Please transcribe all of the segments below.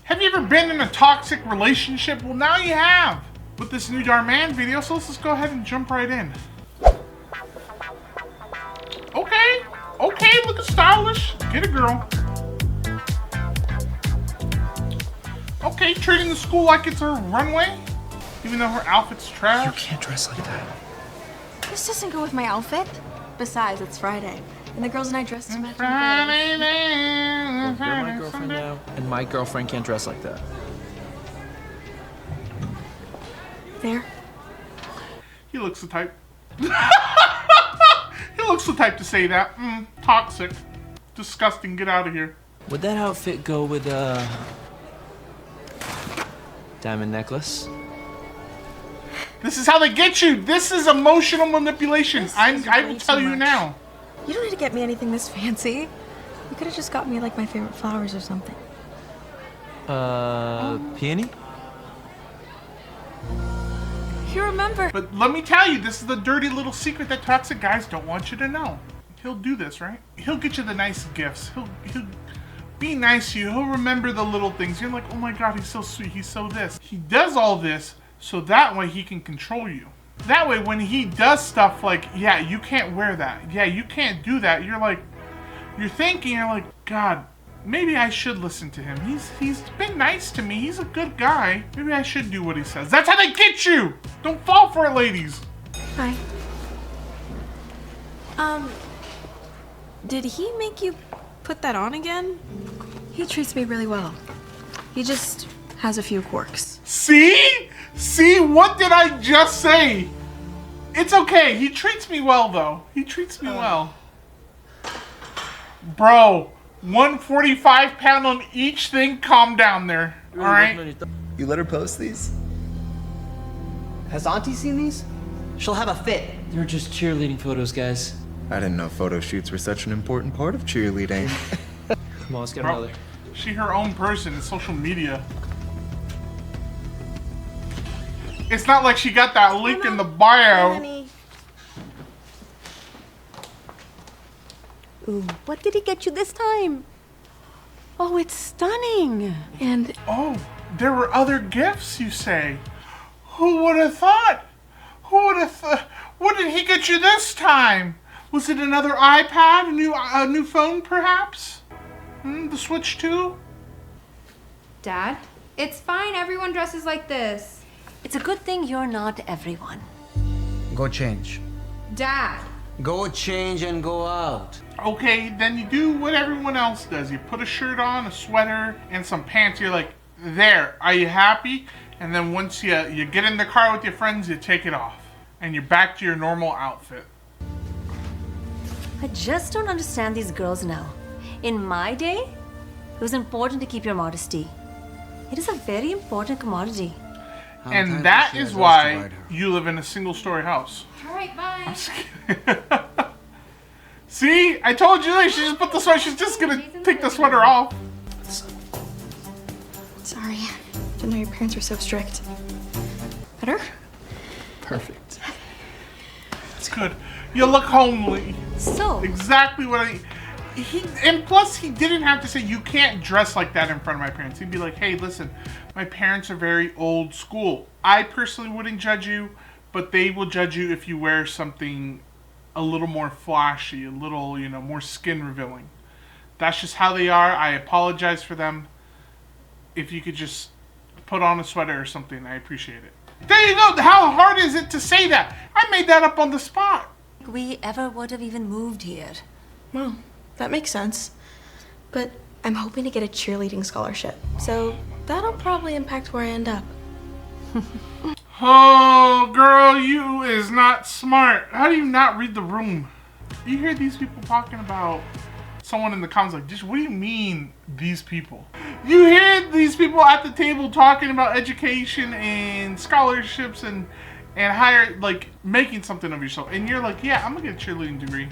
Have you ever been in a toxic relationship? Well, now you have with this new Dhar Mann video, so let's just go ahead and jump right in. Okay, looking stylish. Get it, girl. Okay, treating the school like it's her runway, even though her outfit's trash. You can't dress like that. This doesn't go with my outfit. Besides, it's Friday, and the girls and I dressed to match. Friday, Well, you're my girlfriend now, and my girlfriend can't dress like that. There. He looks the type. He looks the type to say that. Toxic. Disgusting. Get out of here. Would that outfit go with a diamond necklace? This is how they get you. This is emotional manipulation. I will tell you now. You don't need to get me anything this fancy. You could have just got me like my favorite flowers or something. Peony? You remember? But let me tell you, this is the dirty little secret that toxic guys don't want you to know. He'll do this, right? He'll get you the nice gifts. He'll be nice to you. He'll remember the little things. You're like, oh my God, he's so sweet. He's so this. He does all this so that way he can control you. That way, when he does stuff like, yeah, you can't wear that. Yeah, you can't do that. You're like, you're like, God, maybe I should listen to him. He's been nice to me. He's a good guy. Maybe I should do what he says. That's how they get you. Don't fall for it, ladies. Hi. Did he make you put that on again? He treats me really well. He just has a few quirks. See? See, what did I just say? It's okay. He treats me well, though. He treats me well. Bro, 145 pound on each thing. Calm down there. All right? You let her post these? Has Auntie seen these? She'll have a fit. They're just cheerleading photos, guys. I didn't know photo shoots were such an important part of cheerleading. Come on, let's get Bro, another. she her own person in social media. It's not like she got that link in the bio. Honey. Ooh, what did he get you this time? Oh, it's stunning. And Oh, there were other gifts, you say? Who would have thought? Who would have thought? What did he get you this time? Was it another iPad? A new phone, perhaps? The Switch 2? Dad, it's fine. Everyone dresses like this. It's a good thing you're not everyone. Go change. Dad. Go change and go out. Okay, then you do what everyone else does. You put a shirt on, a sweater, and some pants. You're like, there, are you happy? And then once you get in the car with your friends, you take it off. And you're back to your normal outfit. I just don't understand these girls now. In my day, it was important to keep your modesty. It is a very important commodity. And that is why you live in a single-story house. All right, bye. See? I told you, like, she just put the sweater. She's just gonna take the sweater off. sorry. Didn't know your parents were so strict. Better? Perfect. It's good. You look homely. So, Exactly what and plus he didn't have to say you can't dress like that in front of my parents. He'd be like, hey, listen, my parents are very old school. I personally wouldn't judge you, but they will judge you if you wear something a little more flashy, a little, more skin revealing. That's just how they are. I apologize for them. If you could just put on a sweater or something, I appreciate it. There you go. How hard is it to say that? I made that up on the spot. we ever would have even moved here. Well, that makes sense. But I'm hoping to get a cheerleading scholarship, so that'll probably impact where I end up. Oh, girl, you is not smart. How do you not read the room? You hear these people talking about someone in the comments like, just what do you mean, these people? You hear these people at the table talking about education and scholarships and higher, like, making something of yourself. And you're like, yeah, I'm gonna get a cheerleading degree.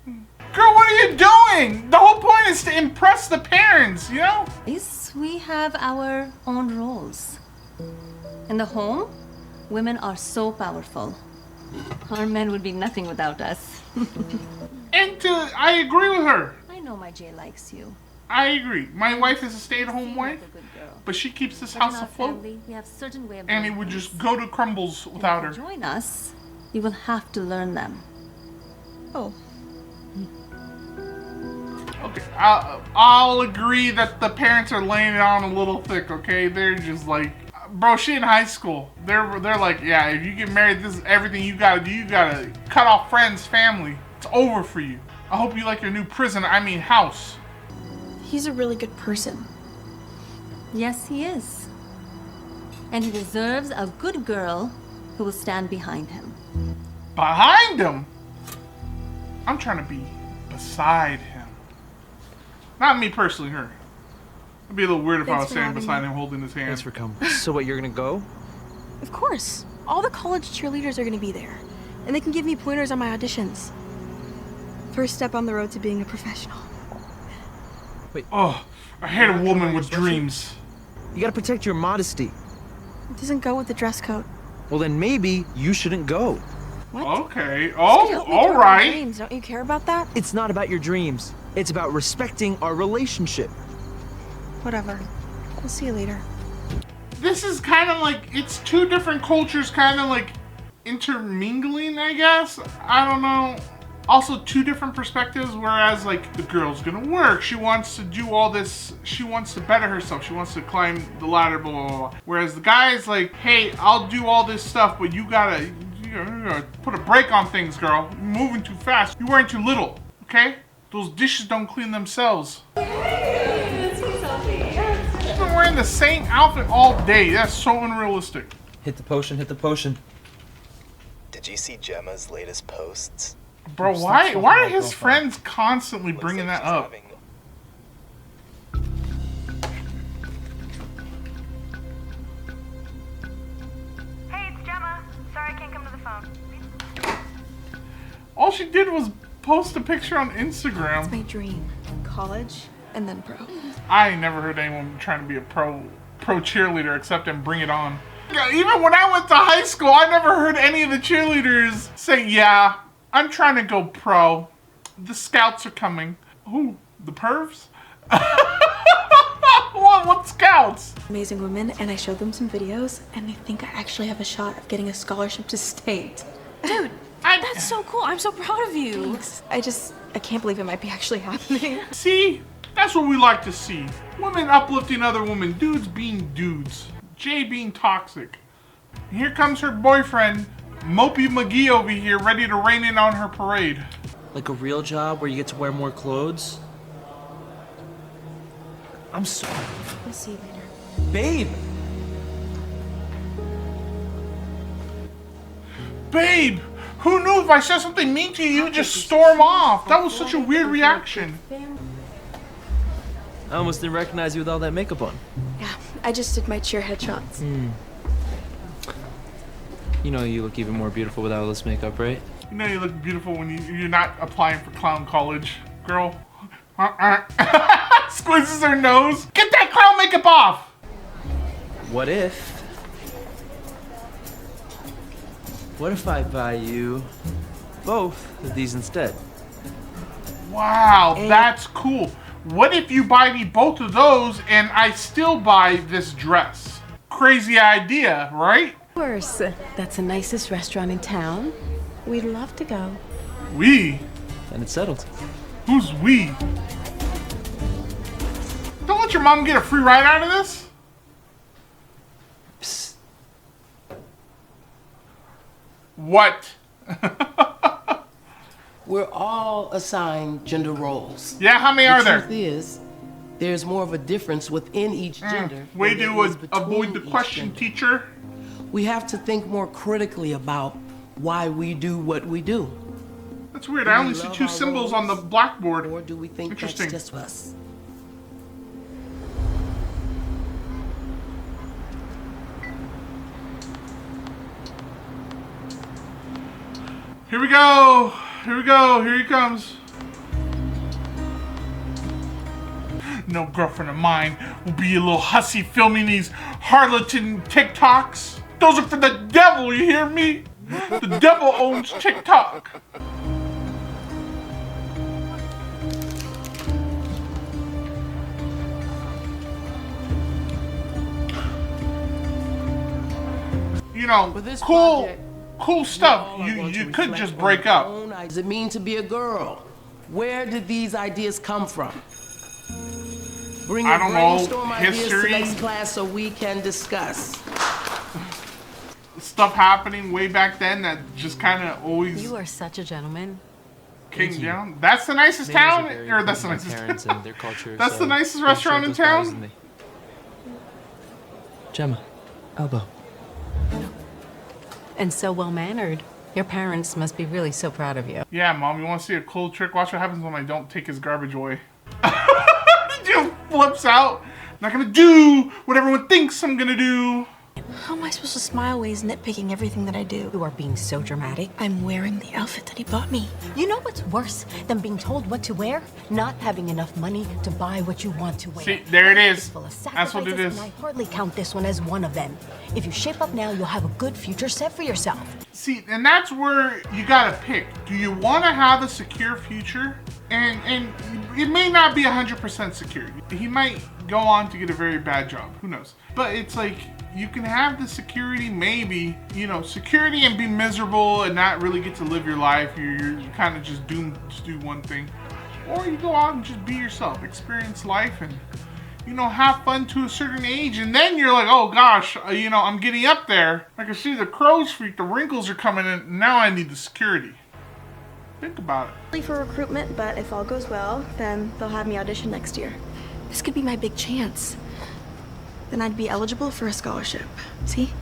Girl, what are you doing? The whole point is to impress the parents, you know? Yes, we have our own roles. In the home, women are so powerful. Our men would be nothing without us. And I agree with her. I know my Jay likes you. I agree. My wife is a stay-at-home wife, but she keeps this house afloat. We have certain way of And it doing would things. just go to crumbles without her. Join us. You will have to learn them. Oh, Okay, I'll agree that the parents are laying it on a little thick. Okay, they're just like, bro, she in high school. They're like, yeah, if you get married, this is everything you gotta do. You gotta cut off friends, family. It's over for you. I hope you like your new prison. I mean house. he's a really good person. Yes, he is. And he deserves a good girl who will stand behind him. Behind him. I'm trying to be beside him. Not me personally, her. It'd be a little weird if I Thanks was for standing having beside me. him holding his hand. Thanks for coming. So what, you're gonna go? Of course. All the college cheerleaders are gonna be there. And they can give me pointers on my auditions. First step on the road to being a professional. Oh, I hate a woman with dreams. You gotta protect your modesty. It doesn't go with the dress code. Well, then maybe you shouldn't go. What? Okay. Help Oh, me all through my right. dreams. Don't you care about that? It's not about your dreams. It's about respecting our relationship. Whatever. We'll see you later. This is kind of like, it's two different cultures kind of like intermingling, I guess. I don't know. Also two different perspectives, whereas like the girl's gonna work. She wants to do all this. She wants to better herself. She wants to climb the ladder, blah, blah, blah. Whereas the guy's like, hey, I'll do all this stuff, but you gotta put a break on things, girl. You're moving too fast. You're wearing too little, okay? Those dishes don't clean themselves. She's been wearing the same outfit all day. That's so unrealistic. Hit the potion, hit the potion. Did you see Gemma's latest posts? Bro, why are his friends constantly bringing that up? Hey, it's Gemma. Sorry I can't come to the phone. All she did was post a picture on It's Instagram. my dream. College and then pro. I ain't never heard anyone trying to be a pro cheerleader except in Bring It On. Yeah, even when I went to high school, I never heard any of the cheerleaders say, yeah, I'm trying to go pro. The scouts are coming. Who? The pervs? What scouts? Amazing women, and I showed them some videos, and they think I actually have a shot of getting a scholarship to state. Dude, that's so cool. I'm so proud of you. Thanks. I can't believe it might be actually happening. See? That's what we like to see. Women uplifting other women. Dudes being dudes. Jay being toxic. And here comes her boyfriend, Mopey McGee over here, ready to rain in on her parade. Like a real job where you get to wear more clothes? I'm sorry. We'll see you later. Babe! Babe! Who knew if I said something mean to you, you would just storm off? That was such a weird reaction. I almost didn't recognize you with all that makeup on. Yeah, I just did my cheer headshots. You know you look even more beautiful without all this makeup, right? You know you look beautiful when you're not applying for clown college, girl. Squeezes her nose. Get that clown makeup off! What if I buy you both of these instead? Wow, that's cool. What if you buy me both of those and I still buy this dress? Crazy idea, right? Of course. That's the nicest restaurant in town. We'd love to go. We? Then it's settled. Who's we? Don't let your mom get a free ride out of this. Psst. What? We're all assigned gender roles. Yeah, how many are The there? truth is, there's more of a difference within each gender. Way than there to is between avoid the each question, gender. teacher. We have to think more critically about why we do what we do. That's weird. Do I we only see love two our symbols on the roles? blackboard. Or do we think that's Interesting. just us? Here we go. Here we go. Here he comes. No girlfriend of mine will be a little hussy filming these harlotton TikToks. Those are for the devil, you hear me? The devil owns TikTok. you know, cool stuff, you could just break up. What does it mean to be a girl? Where did these ideas come from? Bring your brainstorm ideas to next class so we can discuss. Stuff happening way back then that just kind of always. You are such a gentleman. Came down. That's the nicest town, or that's the nicest. Parents and their culture. That's the nicest restaurant in town. Gemma, elbow. And so well mannered. Your parents must be really so proud of you. Yeah, Mom. You want to see a cool trick? Watch what happens when I don't take his garbage away. Just flips out. Not gonna do what everyone thinks I'm gonna do. How am I supposed to smile while he's nitpicking everything that I do? You are being so dramatic. I'm wearing the outfit that he bought me. You know what's worse than being told what to wear? Not having enough money to buy what you want to wear. See, there it is. Full of That's what it is. And I hardly count this one as one of them. If you shape up now, you'll have a good future set for yourself. See, and that's where you gotta pick. Do you want to have a secure future? And it may not be 100% secure. He might go on to get a very bad job. Who knows? But it's like, you can have the security, maybe, you know, security and be miserable and not really get to live your life. You're kind of just doomed to do one thing. Or you go out and just be yourself, experience life, and, you know, have fun to a certain age. And then you're like, oh gosh, you know, I'm getting up there. I can see the crow's feet, the wrinkles are coming in. Now I need the security. Think about it. Only for recruitment, but if all goes well, then they'll have me audition next year. This could be my big chance. Then I'd be eligible for a scholarship. See?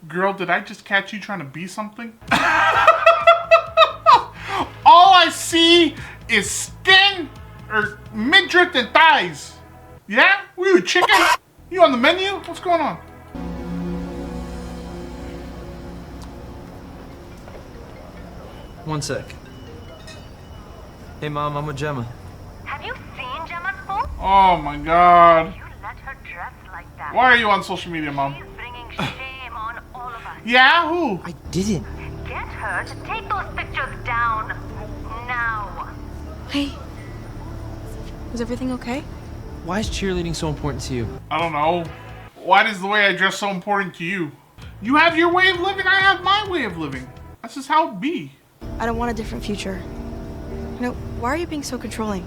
Girl, did I just catch you trying to be something? All I see is skin or midriff and thighs. Yeah? Woo, chicken? You on the menu? What's going on? One sec. Hey, Mom, I'm with Gemma. Have you seen Gemma's phone? Oh my God. You let her dress like that. Why are you on social media, Mom? She's bringing shame on all of us. Yeah? Who? I didn't. Get her to take those pictures down. Now. Hey. Is everything okay? Why is cheerleading so important to you? I don't know. Why is the way I dress so important to you? You have your way of living, I have my way of living. That's just how it be. I don't want a different future. You know, why are you being so controlling?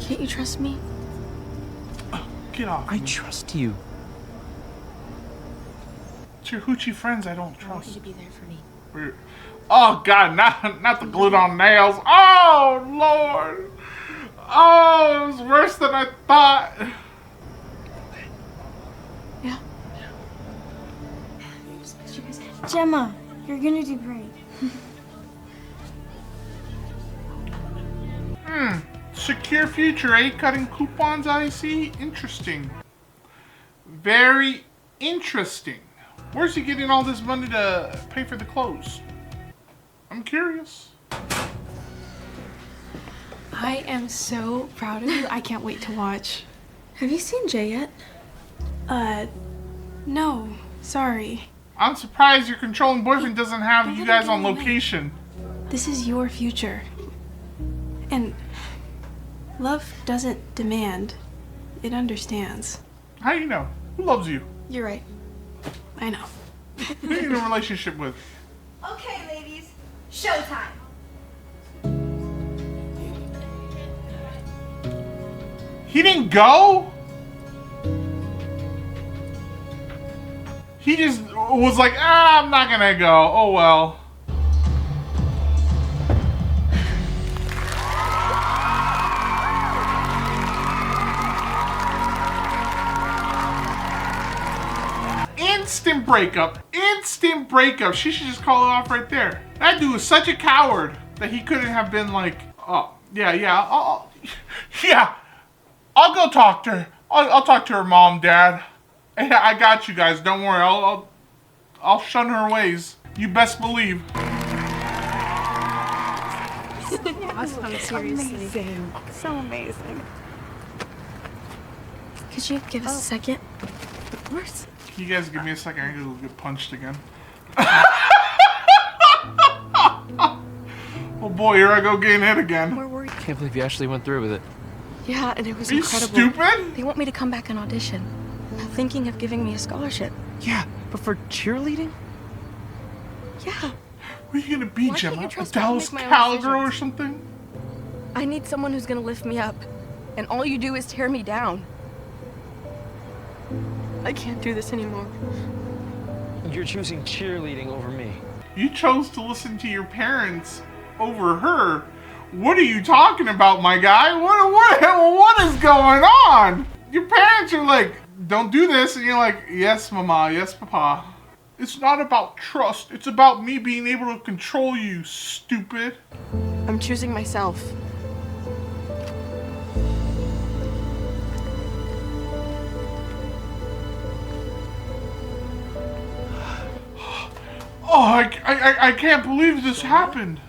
Can't you trust me? Get off. I trust you. It's your hoochie friends I don't trust. I want you to be there for me. Oh God, not the glued on nails. Oh Lord. Oh, it was worse than I thought. Yeah. Gemma, you're gonna do great. Secure future, eh? Cutting coupons, I see. Interesting. Very interesting. Where's he getting all this money to pay for the clothes? I'm curious. I am so proud of you. I can't wait to watch. Have you seen Jay yet? No. Sorry. I'm surprised your controlling boyfriend doesn't have you guys on location. This is your future. And love doesn't demand. It understands. How do you know? Who loves you? You're right. I know. Who are you in a relationship with? Okay, ladies. Showtime. He didn't go? He just was like, I'm not gonna go. Oh well. Instant breakup. Instant breakup. She should just call it off right there. That dude was such a coward that he couldn't have been like, oh, yeah, I'll go talk to her. I'll talk to her mom, dad. Hey, I got you guys. Don't worry. I'll shun her ways. You best believe. Awesome, seriously. Amazing. So amazing. Could you give us a second? Of course. Can you guys give me a second? I'm gonna get punched again. Oh boy, here I go getting hit again. We're worried. Can't believe you actually went through with it. Yeah, and it was Are you incredible. stupid? They want me to come back and audition. thinking of giving me a scholarship. Yeah, but for cheerleading? Yeah. Where are you gonna be, Why can't Gemma? you A trust me to Dallas make my own Cowgirl or decisions? something? I need someone who's gonna lift me up, and all you do is tear me down. I can't do this anymore. You're choosing cheerleading over me. You chose to listen to your parents over her. What are you talking about, my guy? What is going on? Your parents are like, don't do this, and you're like, yes, mama, yes, papa. It's not about trust. It's about me being able to control you, stupid. I'm choosing myself. Oh, I can't believe this happened.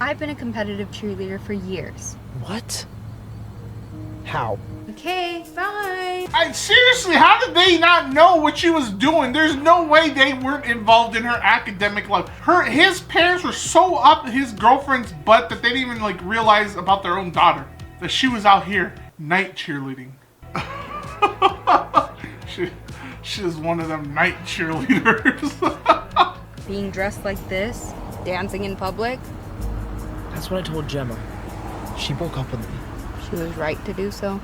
I've been a competitive cheerleader for years. What? How? Okay, bye. Seriously, how did they not know what she was doing? There's no way they weren't involved in her academic life. His parents were so up his girlfriend's butt that they didn't even like realize about their own daughter. That she was out here night cheerleading. She was one of them night cheerleaders. Being dressed like this, dancing in public. That's what I told Gemma. She broke up with me. She was right to do so.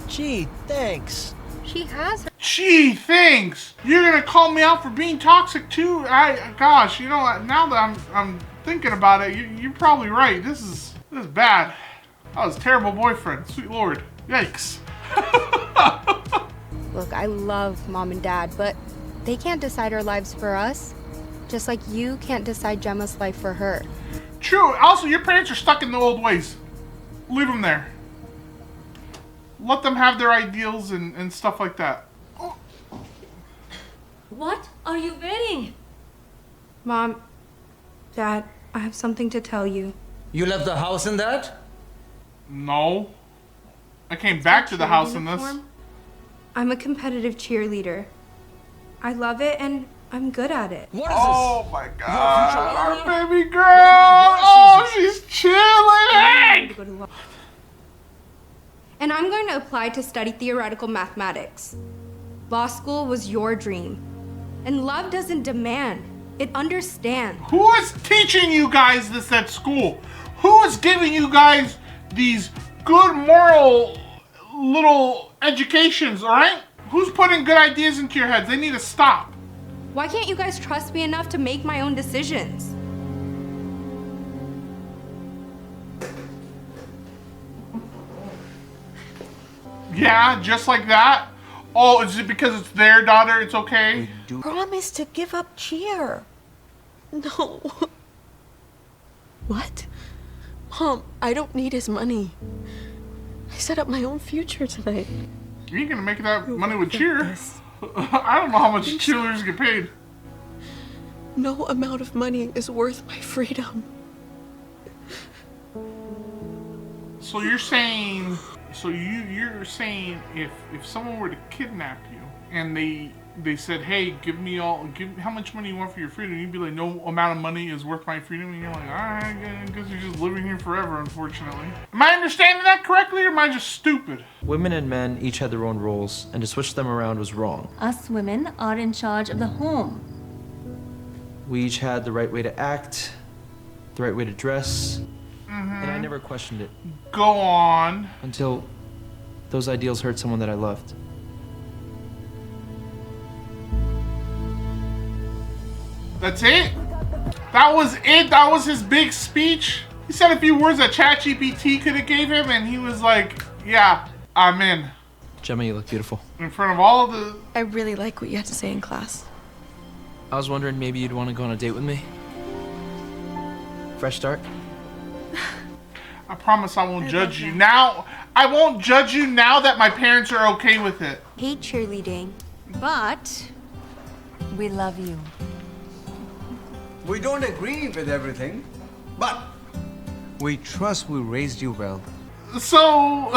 Gee, thanks. She has her. Gee, thanks. You're gonna call me out for being toxic too? Gosh, you know, now that I'm thinking about it, you're probably right. This is bad. I was a terrible boyfriend. Sweet Lord. Yikes. Look, I love Mom and Dad, but they can't decide our lives for us. Just like you can't decide Gemma's life for her. True. Also, your parents are stuck in the old ways. Leave them there. Let them have their ideals and stuff like that. What are you wearing? Mom, Dad, I have something to tell you. You left the house in that? No. I came back to the house in this. I'm a competitive cheerleader. I love it and I'm good at it. What is Oh my god, our baby girl! Oh, she's cheerleading! And I'm going to apply to study theoretical mathematics. Law school was your dream. And love doesn't demand, it understands. Who is teaching you guys this at school? Who is giving you guys these good moral little educations, alright? Who's putting good ideas into your heads? They need to stop. Why can't you guys trust me enough to make my own decisions? Yeah, just like that? Oh, is it because it's their daughter, it's okay? Promise to give up cheer. No. What? Mom, I don't need his money. I set up my own future tonight. You ain't gonna make that money with cheer. I don't know how much cheerleaders get paid. No amount of money is worth my freedom. So you're saying, you're saying if someone were to kidnap you and they said, hey, give how much money you want for your freedom, you'd be like, no amount of money is worth my freedom, and you're like, alright, I guess you're just living here forever, unfortunately. Am I understanding that correctly, or am I just stupid? Women and men each had their own roles, and to switch them around was wrong. Us women are in charge of the home. We each had the right way to act, the right way to dress, and I never questioned it. Go on. Until those ideals hurt someone that I loved. That's it? That was it? That was his big speech? He said a few words that ChatGPT could have gave him, and he was like, yeah, I'm in. Gemma, you look beautiful. In front of all the... I really like what you had to say in class. I was wondering maybe you'd want to go on a date with me. Fresh start? I promise I won't judge you. Now, I won't judge you now that my parents are okay with it. Hate cheerleading. But we love you. We don't agree with everything, but we trust we raised you well. So,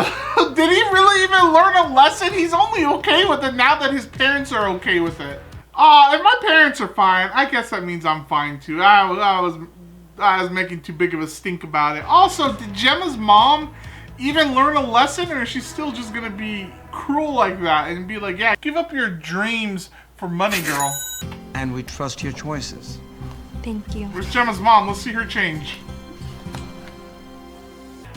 did he really even learn a lesson? He's only okay with it now that his parents are okay with it. If my parents are fine, I guess that means I'm fine too. I was making too big of a stink about it. Also, did Gemma's mom even learn a lesson, or is she still just gonna be cruel like that and be like, yeah, give up your dreams for money, girl? And we trust your choices. Thank you. Where's Gemma's mom? Let's see her change.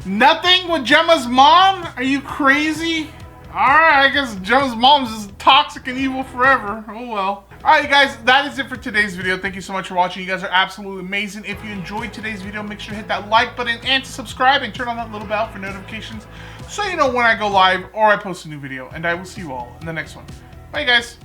Nothing with Gemma's mom? Are you crazy? Alright, I guess Gemma's mom's just toxic and evil forever. Oh well. Alright guys, that is it for today's video. Thank you so much for watching. You guys are absolutely amazing. If you enjoyed today's video, make sure to hit that like button and to subscribe and turn on that little bell for notifications so you know when I go live or I post a new video. And I will see you all in the next one. Bye guys.